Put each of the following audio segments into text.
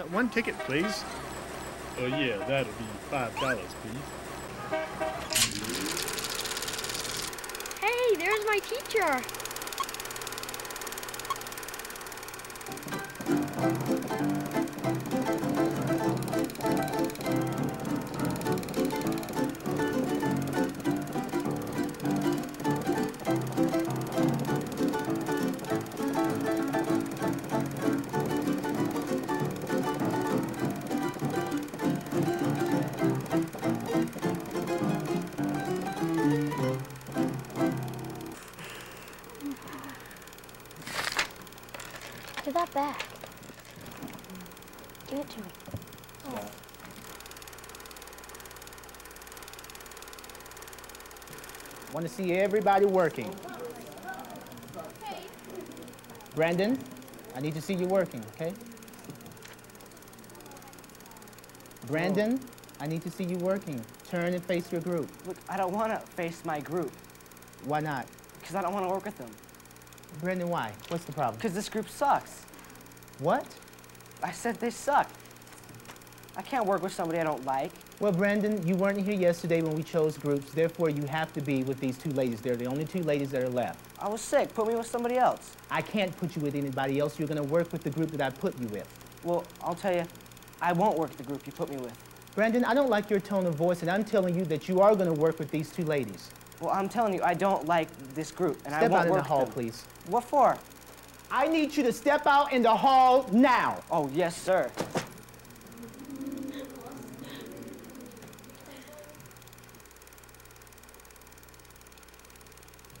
One ticket, please. Oh, yeah, that'll be $5, please. Hey, there's my teacher. Give that back. Give it to me. Oh. Want to see everybody working. Brandon, I need to see you working, okay? Brandon, I need to see you working. Turn and face your group. Look, I don't want to face my group. Why not? Because I don't want to work with them. Brandon, why? What's the problem? Because this group sucks. What? I said they suck. I can't work with somebody I don't like. Well, Brandon, you weren't here yesterday when we chose groups, therefore you have to be with these two ladies. They're the only two ladies that are left. I was sick. Put me with somebody else. I can't put you with anybody else. You're going to work with the group that I put you with. Well, I'll tell you, I won't work with the group you put me with. Brandon, I don't like your tone of voice, and I'm telling you that you are going to work with these two ladies. Well, I'm telling you, I don't like this group, and I won't work with them. Step out in the hall, please. What for? I need you to step out in the hall now. Oh, yes, sir.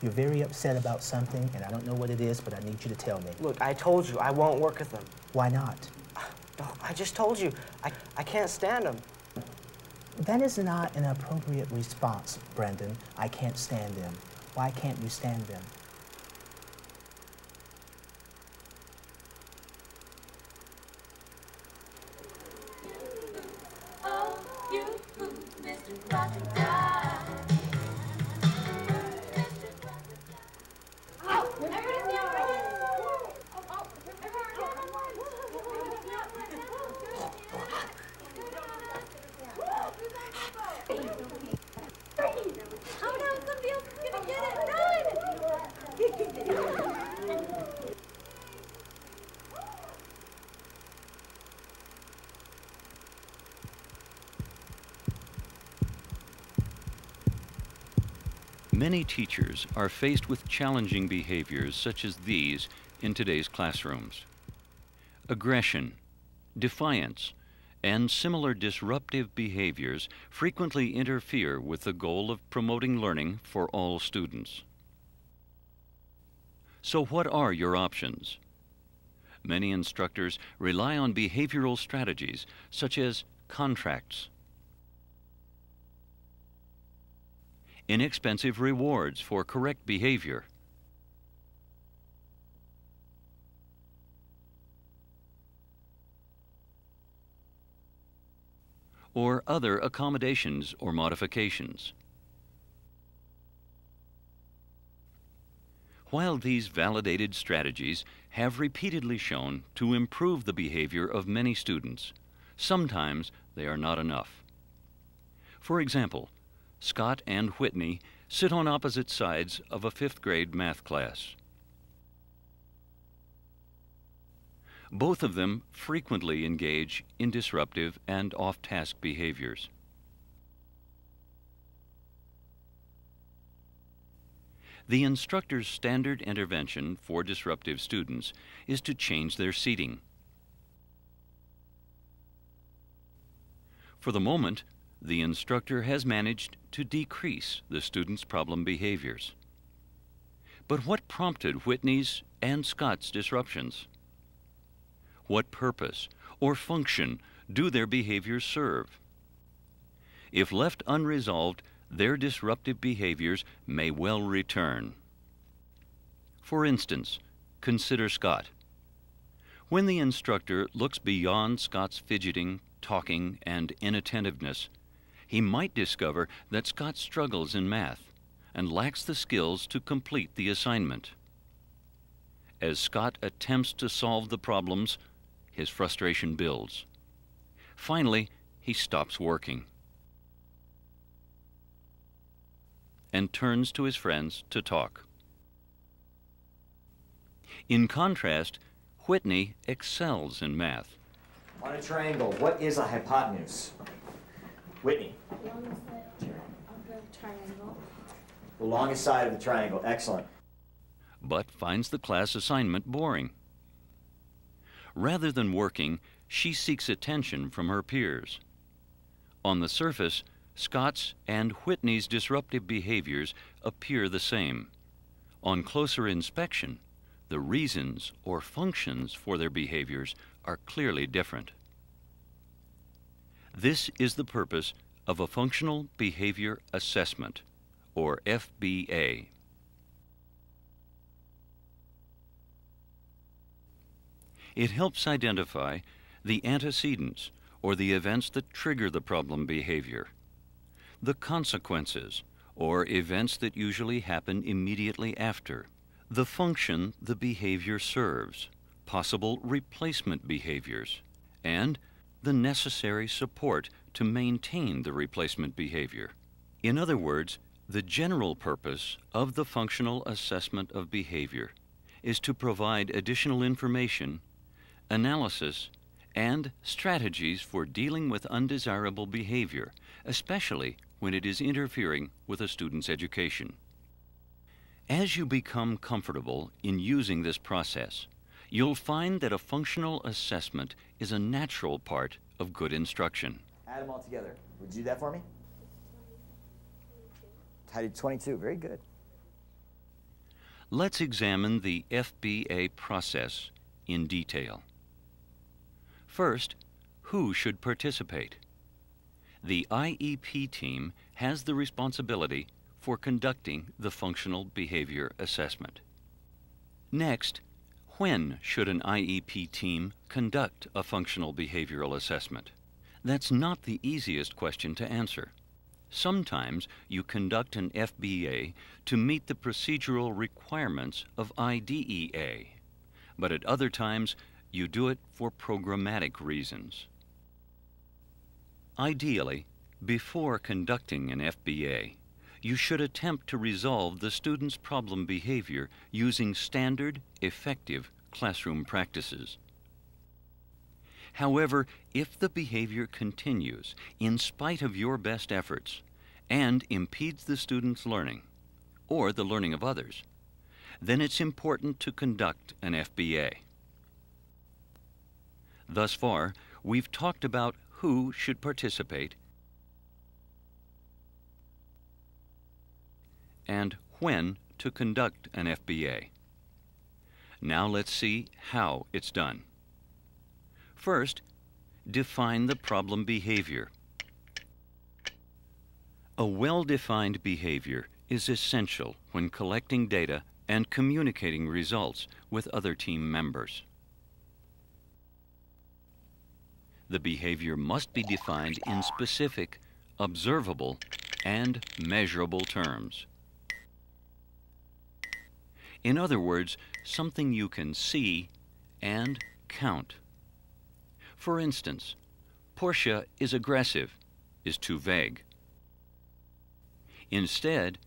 You're very upset about something, and I don't know what it is, but I need you to tell me. Look, I told you, I won't work with them. Why not? No, I just told you, I can't stand them. That is not an appropriate response, Brendan. I can't stand them. Why can't you stand them? Oh, you, Mr. Crocodile. Many teachers are faced with challenging behaviors such as these in today's classrooms. Aggression, defiance, and similar disruptive behaviors frequently interfere with the goal of promoting learning for all students. So what are your options? Many instructors rely on behavioral strategies such as contracts, inexpensive rewards for correct behavior, or other accommodations or modifications. While these validated strategies have repeatedly shown to improve the behavior of many students, sometimes they are not enough. For example, Scott and Whitney sit on opposite sides of a 5th grade math class. Both of them frequently engage in disruptive and off-task behaviors. The instructor's standard intervention for disruptive students is to change their seating. For the moment, the instructor has managed to decrease the student's problem behaviors. But what prompted Whitney's and Scott's disruptions? What purpose or function do their behaviors serve? If left unresolved, their disruptive behaviors may well return. For instance, consider Scott. When the instructor looks beyond Scott's fidgeting, talking, and inattentiveness, he might discover that Scott struggles in math and lacks the skills to complete the assignment. As Scott attempts to solve the problems, His frustration builds. Finally, he stops working and turns to his friends to talk. In contrast, Whitney excels in math. On a triangle, what is a hypotenuse? Whitney. The longest side of the triangle. The longest side of the triangle. Excellent. But finds the class assignment boring. Rather than working, she seeks attention from her peers. On the surface, Scott's and Whitney's disruptive behaviors appear the same. On closer inspection, the reasons or functions for their behaviors are clearly different. This is the purpose of a Functional Behavior Assessment, or FBA. It helps identify the antecedents, or the events that trigger the problem behavior, the consequences, or events that usually happen immediately after, the function the behavior serves, possible replacement behaviors, and the necessary support to maintain the replacement behavior. In other words, the general purpose of the functional assessment of behavior is to provide additional information, analysis, and strategies for dealing with undesirable behavior, especially when it is interfering with a student's education. As you become comfortable in using this process, you'll find that a functional assessment is a natural part of good instruction. Add them all together. Would you do that for me? I did 22. Very good. Let's examine the FBA process in detail. First, who should participate? The IEP team has the responsibility for conducting the functional behavior assessment. Next, when should an IEP team conduct a functional behavioral assessment? That's not the easiest question to answer. Sometimes you conduct an FBA to meet the procedural requirements of IDEA, but at other times you do it for programmatic reasons. Ideally, before conducting an FBA, you should attempt to resolve the student's problem behavior using standard, effective classroom practices. However, if the behavior continues in spite of your best efforts and impedes the student's learning, or the learning of others, then it's important to conduct an FBA. Thus far, we've talked about who should participate and when to conduct an FBA. Now let's see how it's done. First, define the problem behavior. A well-defined behavior is essential when collecting data and communicating results with other team members. The behavior must be defined in specific, observable, and measurable terms. In other words, something you can see and count. For instance, Portia is aggressive is too vague. Instead,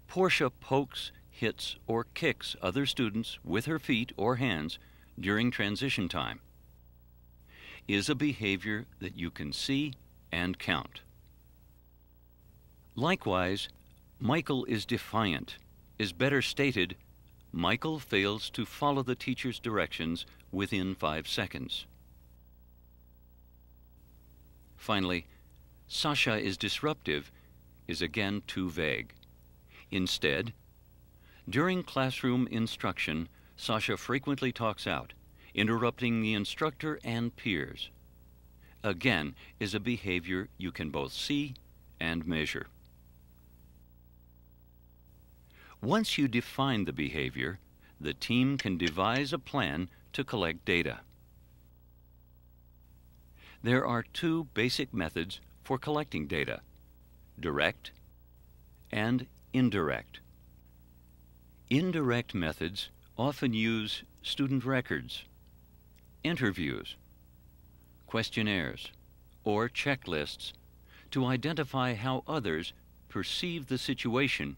Portia pokes, hits, or kicks other students with her feet or hands during transition time is a behavior that you can see and count. Likewise, Michael is defiant is better stated, Michael fails to follow the teacher's directions within 5 seconds. Finally, Sasha is disruptive is again too vague. Instead, during classroom instruction, Sasha frequently talks out, interrupting the instructor and peers. Again, is a behavior you can both see and measure. Once you define the behavior, the team can devise a plan to collect data. There are 2 basic methods for collecting data: direct and indirect. Indirect methods often use student records, interviews, questionnaires, or checklists to identify how others perceive the situation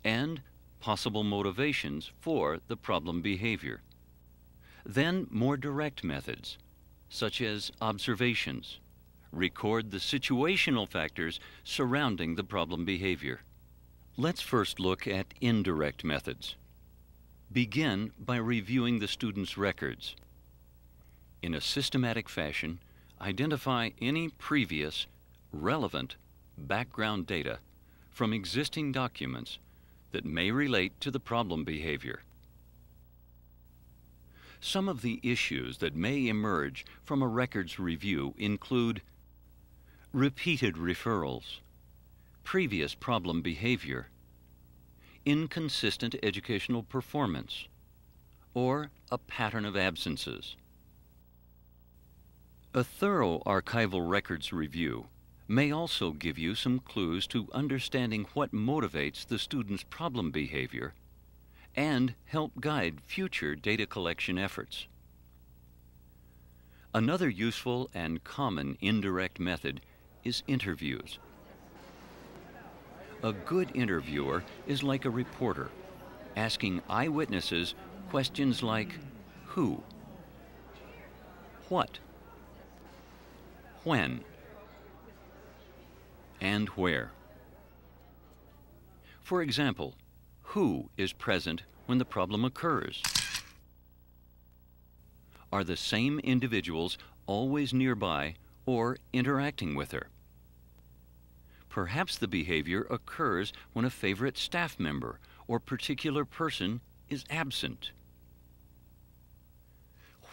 and possible motivations for the problem behavior. Then more direct methods, such as observations, record the situational factors surrounding the problem behavior. Let's first look at indirect methods. Begin by reviewing the student's records. In a systematic fashion, identify any previous, relevant background data from existing documents that may relate to the problem behavior. Some of the issues that may emerge from a records review include repeated referrals, previous problem behavior, inconsistent educational performance, or a pattern of absences. A thorough archival records review may also give you some clues to understanding what motivates the student's problem behavior and help guide future data collection efforts. Another useful and common indirect method is interviews. A good interviewer is like a reporter, asking eyewitnesses questions like who, what, when, and where. For example, who is present when the problem occurs? Are the same individuals always nearby or interacting with her? Perhaps the behavior occurs when a favorite staff member or particular person is absent.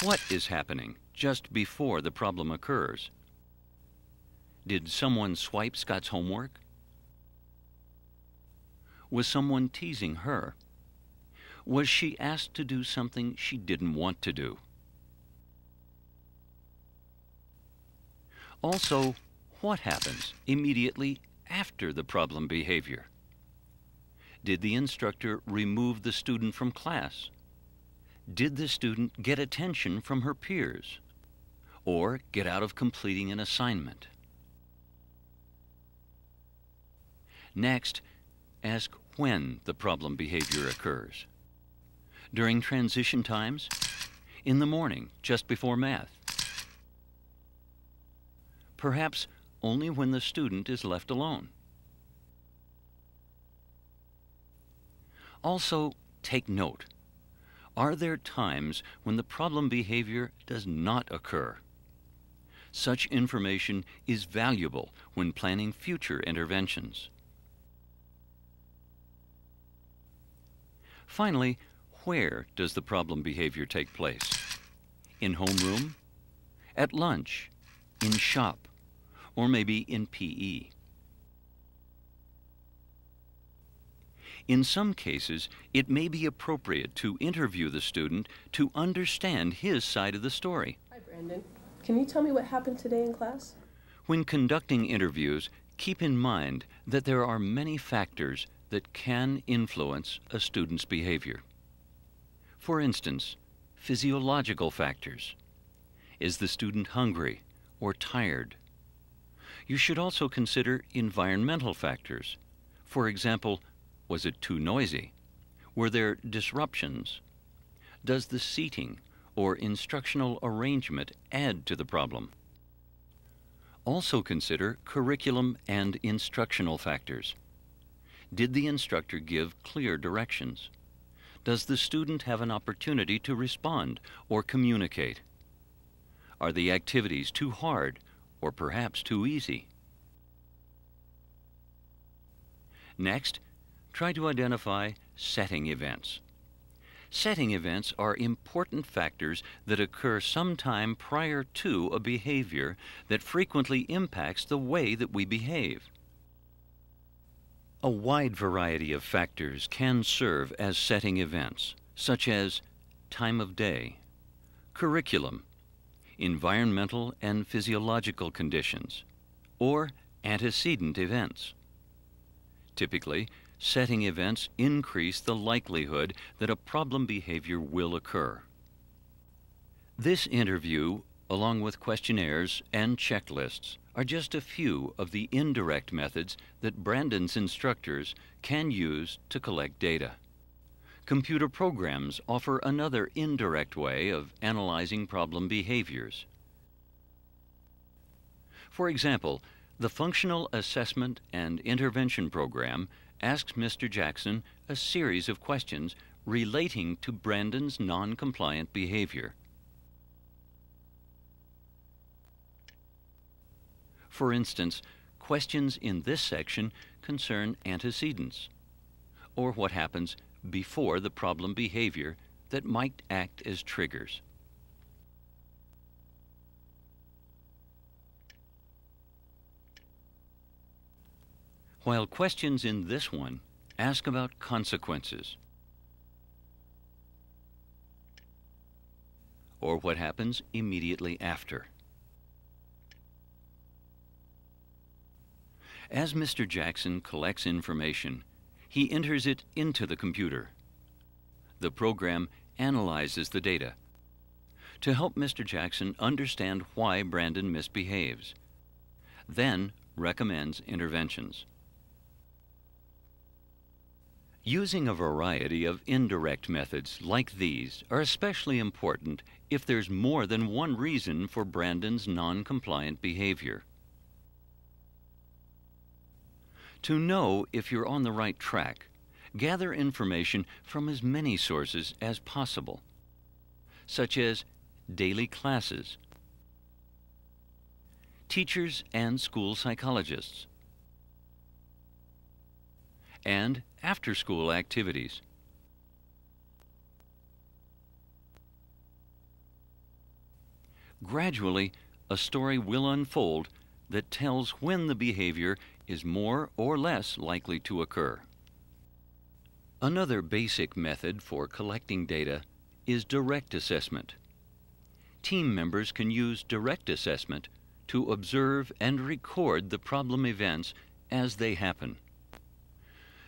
What is happening just before the problem occurs? Did someone swipe Scott's homework? Was someone teasing her? Was she asked to do something she didn't want to do? Also, what happens immediately after the problem behavior? Did the instructor remove the student from class? Did the student get attention from her peers? Or get out of completing an assignment? Next, ask when the problem behavior occurs. During transition times? In the morning, just before math? Perhaps only when the student is left alone. Also, take note. Are there times when the problem behavior does not occur? Such information is valuable when planning future interventions. Finally, where does the problem behavior take place? In homeroom? At lunch? In shop? Or maybe in PE? In some cases, it may be appropriate to interview the student to understand his side of the story. Hi, Brandon. Can you tell me what happened today in class? When conducting interviews, keep in mind that there are many factors that can influence a student's behavior. For instance, physiological factors. Is the student hungry or tired? You should also consider environmental factors. For example, was it too noisy? Were there disruptions? Does the seating or instructional arrangement add to the problem? Also consider curriculum and instructional factors. Did the instructor give clear directions? Does the student have an opportunity to respond or communicate? Are the activities too hard or perhaps too easy? Next, try to identify setting events. Setting events are important factors that occur sometime prior to a behavior that frequently impacts the way that we behave. A wide variety of factors can serve as setting events, such as time of day, curriculum, environmental and physiological conditions, or antecedent events. Typically, setting events increase the likelihood that a problem behavior will occur. This interview along with questionnaires and checklists, are just a few of the indirect methods that Brandon's instructors can use to collect data. Computer programs offer another indirect way of analyzing problem behaviors. For example, the Functional Assessment and Intervention Program asks Mr. Jackson a series of questions relating to Brandon's non-compliant behavior. For instance, questions in this section concern antecedents, or what happens before the problem behavior that might act as triggers. While questions in this one ask about consequences, or what happens immediately after. As Mr. Jackson collects information, he enters it into the computer. The program analyzes the data to help Mr. Jackson understand why Brandon misbehaves, then recommends interventions. Using a variety of indirect methods like these are especially important if there's more than one reason for Brandon's non-compliant behavior. To know if you're on the right track, gather information from as many sources as possible, such as daily classes, teachers and school psychologists, and after-school activities. Gradually, a story will unfold that tells when the behavior is more or less likely to occur. Another basic method for collecting data is direct assessment. Team members can use direct assessment to observe and record the problem events as they happen.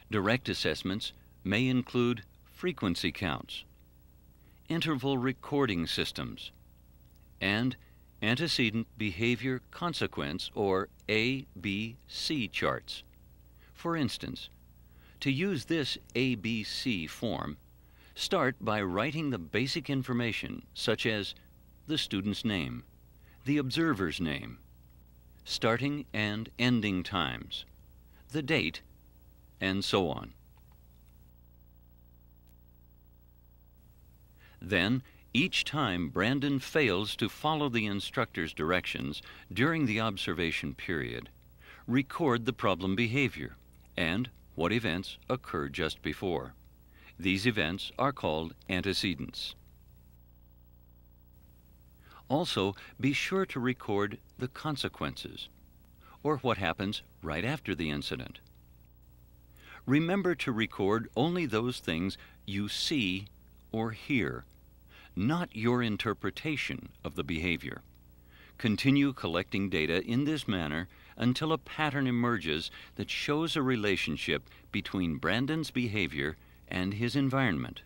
Direct assessments may include frequency counts, interval recording systems, and antecedent behavior consequence, or ABC charts. For instance, to use this ABC form, start by writing the basic information such as the student's name, the observer's name, starting and ending times, the date, and so on. Then, each time Brandon fails to follow the instructor's directions during the observation period, record the problem behavior and what events occurred just before. These events are called antecedents. Also, be sure to record the consequences, or what happens right after the incident. Remember to record only those things you see or hear, not your interpretation of the behavior. Continue collecting data in this manner until a pattern emerges that shows a relationship between Brandon's behavior and his environment.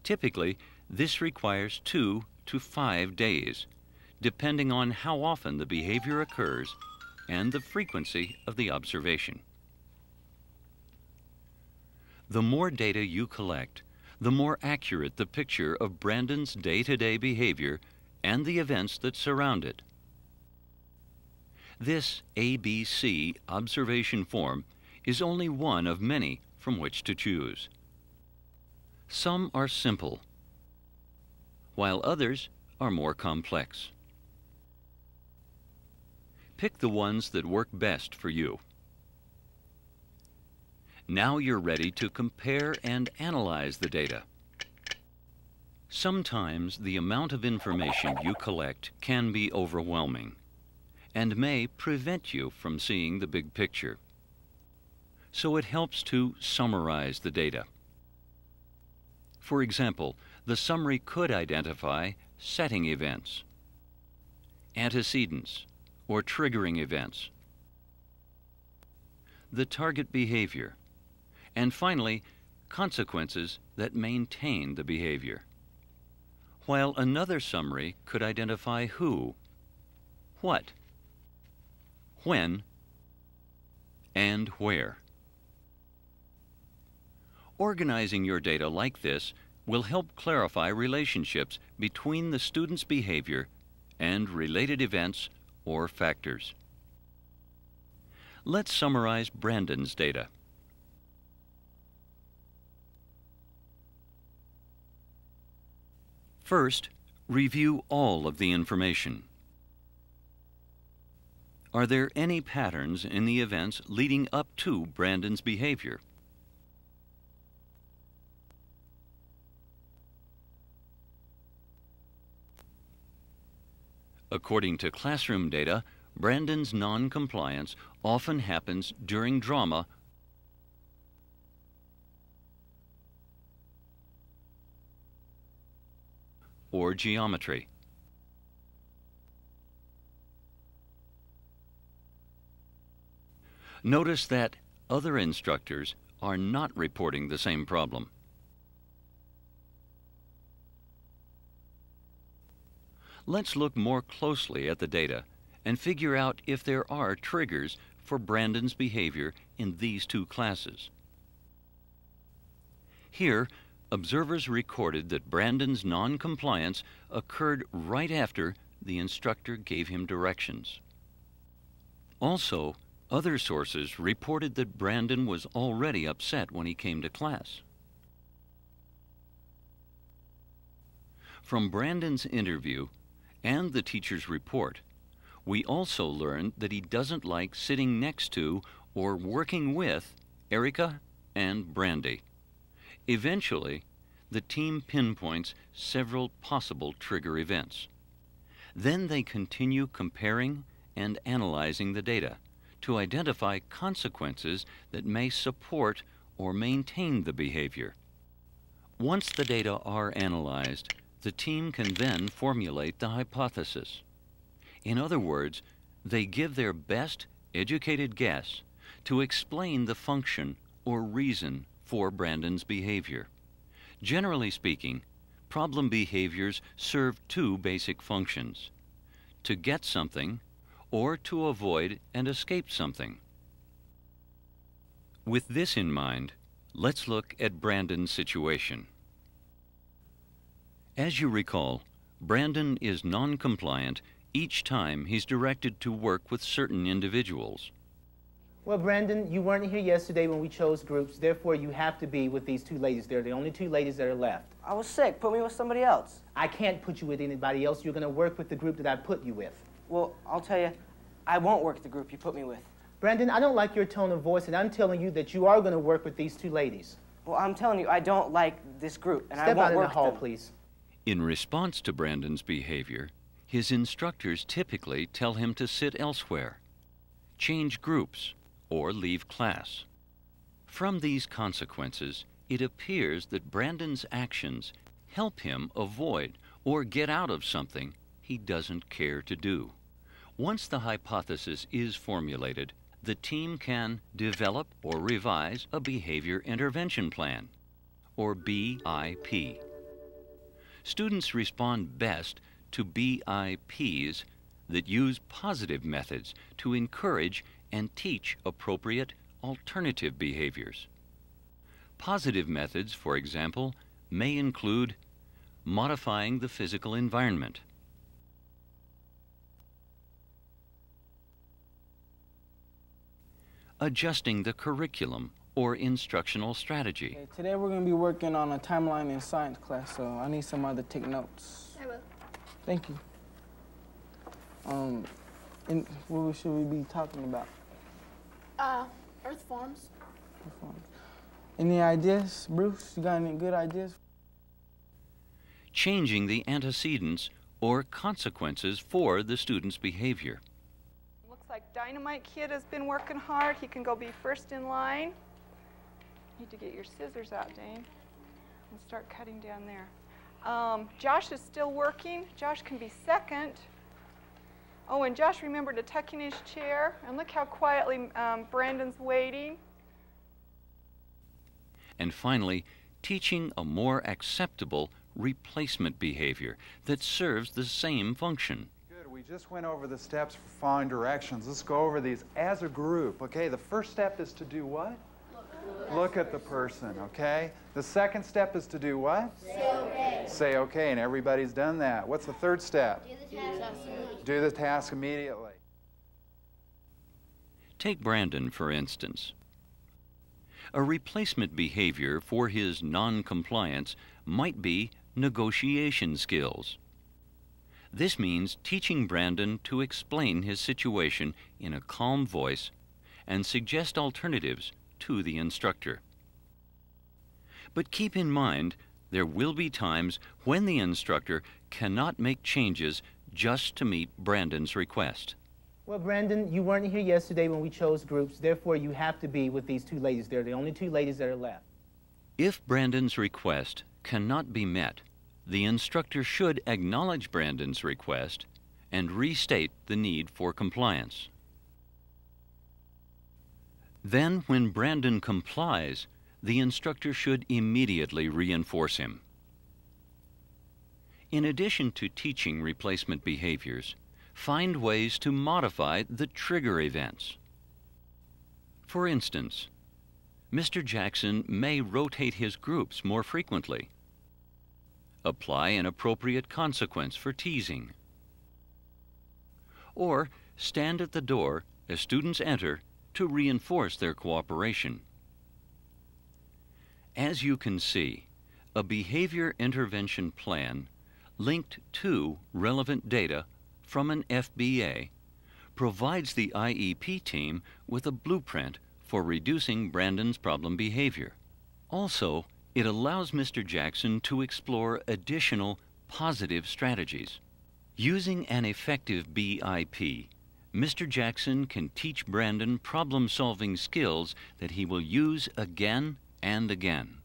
Typically, this requires 2 to 5 days, depending on how often the behavior occurs and the frequency of the observation. The more data you collect, the more accurate the picture of Brandon's day-to-day behavior and the events that surround it. This ABC observation form is only one of many from which to choose. Some are simple, while others are more complex. Pick the ones that work best for you. Now you're ready to compare and analyze the data. Sometimes the amount of information you collect can be overwhelming and may prevent you from seeing the big picture. So it helps to summarize the data. For example, the summary could identify setting events, antecedents, or triggering events, the target behavior, and finally, consequences that maintain the behavior. while another summary could identify who, what, when, and where. Organizing your data like this will help clarify relationships between the student's behavior and related events or factors. Let's summarize Brandon's data. First, review all of the information. Are there any patterns in the events leading up to Brandon's behavior? According to classroom data, Brandon's non-compliance often happens during drama or geometry. Notice that other instructors are not reporting the same problem. Let's look more closely at the data and figure out if there are triggers for Brandon's behavior in these two classes. Here, observers recorded that Brandon's non-compliance occurred right after the instructor gave him directions. Also, other sources reported that Brandon was already upset when he came to class. From Brandon's interview and the teacher's report, we also learned that he doesn't like sitting next to or working with Erica and Brandy. Eventually, the team pinpoints several possible trigger events. Then they continue comparing and analyzing the data to identify consequences that may support or maintain the behavior. Once the data are analyzed, the team can then formulate the hypothesis. In other words, they give their best educated guess to explain the function or reason for Brandon's behavior. Generally speaking, problem behaviors serve two basic functions: to get something or to avoid and escape something. With this in mind, let's look at Brandon's situation. As you recall, Brandon is non-compliant each time he's directed to work with certain individuals. Well, Brandon, you weren't here yesterday when we chose groups, therefore you have to be with these two ladies. They're the only two ladies that are left. I was sick. Put me with somebody else. I can't put you with anybody else. You're going to work with the group that I put you with. Well, I'll tell you, I won't work the group you put me with. Brandon, I don't like your tone of voice, and I'm telling you that you are going to work with these two ladies. Well, I'm telling you, I don't like this group, and I Step won't out in work the hall, them. please. In response to Brandon's behavior, his instructors typically tell him to sit elsewhere, change groups, or leave class. From these consequences, it appears that Brandon's actions help him avoid or get out of something he doesn't care to do. Once the hypothesis is formulated, the team can develop or revise a behavior intervention plan, or BIP. Students respond best to BIPs that use positive methods to encourage and teach appropriate alternative behaviors. Positive methods, for example, may include modifying the physical environment, adjusting the curriculum or instructional strategy, Okay, today we're going to be working on a timeline in science class, so I need somebody to take notes. I will. Thank you. And what should we be talking about? Earth forms. Any ideas, Bruce? You got any good ideas? changing the antecedents or consequences for the student's behavior. Looks like Dynamite Kid has been working hard. He can go be first in line. Need to get your scissors out, Dane, and start cutting down there. Josh is still working. Josh can be second. Oh, and Josh remembered to tuck in his chair. And look how quietly Brandon's waiting. And finally, teaching a more acceptable replacement behavior that serves the same function. Good. We just went over the steps for following directions. Let's go over these as a group. Okay, the first step is to do what? Look at the person, okay? The second step is to do what? Say okay. Say okay, and everybody's done that. What's the third step? Do the task immediately. Do the task immediately. Take Brandon, for instance. A replacement behavior for his non-compliance might be negotiation skills. This means teaching Brandon to explain his situation in a calm voice and suggest alternatives to the instructor. But keep in mind, there will be times when the instructor cannot make changes just to meet Brandon's request. Well, Brandon, you weren't here yesterday when we chose groups, therefore you have to be with these two ladies. They're the only two ladies that are left. If Brandon's request cannot be met, the instructor should acknowledge Brandon's request and restate the need for compliance. Then, when Brandon complies, the instructor should immediately reinforce him. In addition to teaching replacement behaviors, find ways to modify the trigger events. For instance, Mr. Jackson may rotate his groups more frequently. Apply an appropriate consequence for teasing. Or stand at the door as students enter to reinforce their cooperation. As you can see, a behavior intervention plan linked to relevant data from an FBA provides the IEP team with a blueprint for reducing Brandon's problem behavior. Also, it allows Mr. Jackson to explore additional positive strategies. Using an effective BIP, Mr. Jackson can teach Brandon problem-solving skills that he will use again and again.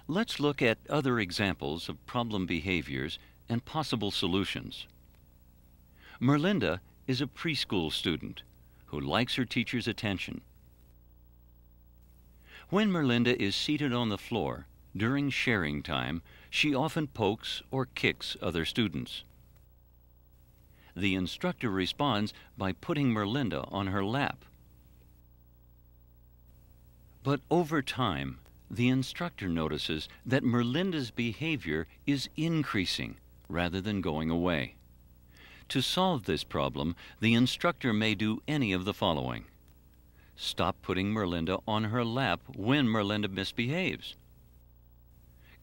Let's look at other examples of problem behaviors and possible solutions. Merlinda is a preschool student who likes her teacher's attention. When Merlinda is seated on the floor during sharing time, she often pokes or kicks other students. The instructor responds by putting Merlinda on her lap. But over time, the instructor notices that Merlinda's behavior is increasing rather than going away. To solve this problem, the instructor may do any of the following. Stop putting Merlinda on her lap when Merlinda misbehaves.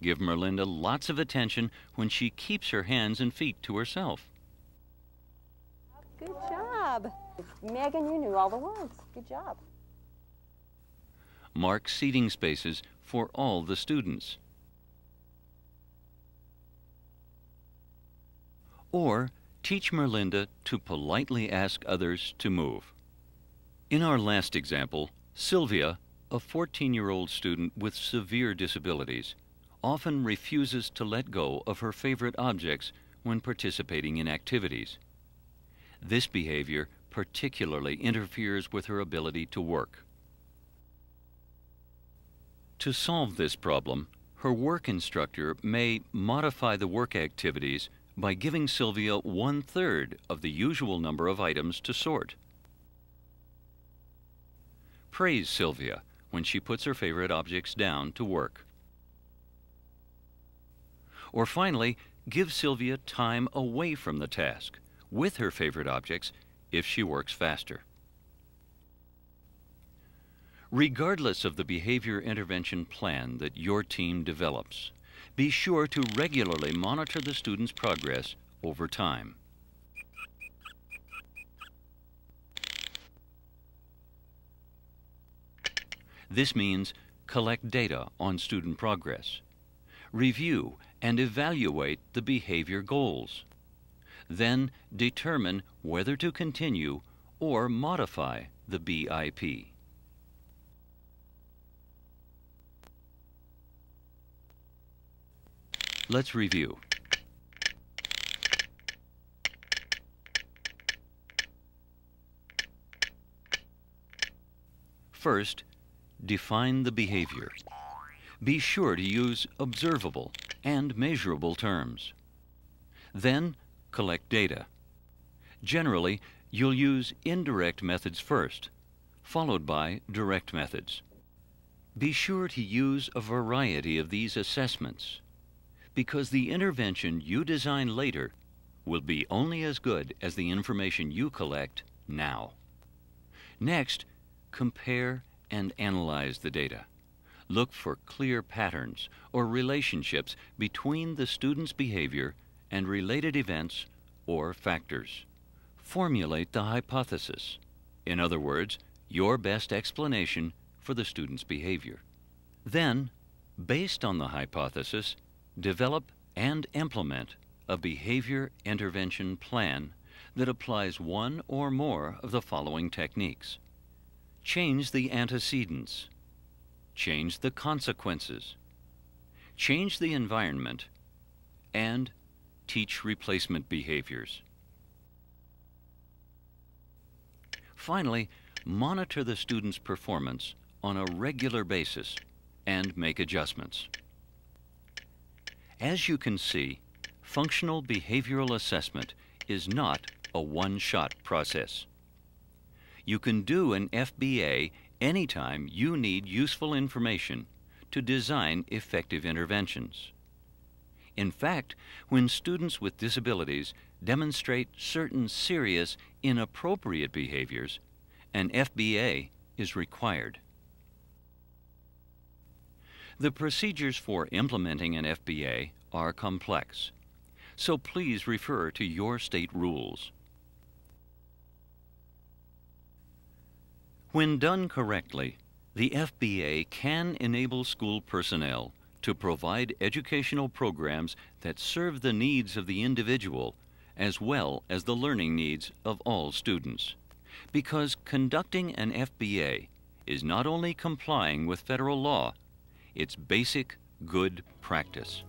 Give Merlinda lots of attention when she keeps her hands and feet to herself. Good job. Megan, you knew all the words. Good job. Mark seating spaces for all the students. Or teach Merlinda to politely ask others to move. In our last example, Sylvia, a 14-year-old student with severe disabilities, often refuses to let go of her favorite objects when participating in activities. This behavior particularly interferes with her ability to work. To solve this problem, her work instructor may modify the work activities by giving Sylvia 1/3 of the usual number of items to sort. Praise Sylvia when she puts her favorite objects down to work. Or finally, give Sylvia time away from the task with her favorite objects if she works faster. Regardless of the behavior intervention plan that your team develops, be sure to regularly monitor the student's progress over time. This means collect data on student progress, review and evaluate the behavior goals, then determine whether to continue or modify the BIP. Let's review. First, define the behavior. Be sure to use observable and measurable terms. Then collect data. Generally, you'll use indirect methods first, followed by direct methods. Be sure to use a variety of these assessments, because the intervention you design later will be only as good as the information you collect now. Next, compare and analyze the data. Look for clear patterns or relationships between the student's behavior and related events or factors. Formulate the hypothesis. In other words, your best explanation for the student's behavior. Then, based on the hypothesis, develop and implement a behavior intervention plan that applies one or more of the following techniques. Change the antecedents. Change the consequences. Change the environment. And teach replacement behaviors. Finally, monitor the student's performance on a regular basis and make adjustments. As you can see, functional behavioral assessment is not a one-shot process. You can do an FBA anytime you need useful information to design effective interventions. In fact, when students with disabilities demonstrate certain serious, inappropriate behaviors, an FBA is required. The procedures for implementing an FBA are complex, so please refer to your state rules. When done correctly, the FBA can enable school personnel to provide educational programs that serve the needs of the individual as well as the learning needs of all students. Because conducting an FBA is not only complying with federal law, it's basic good practice.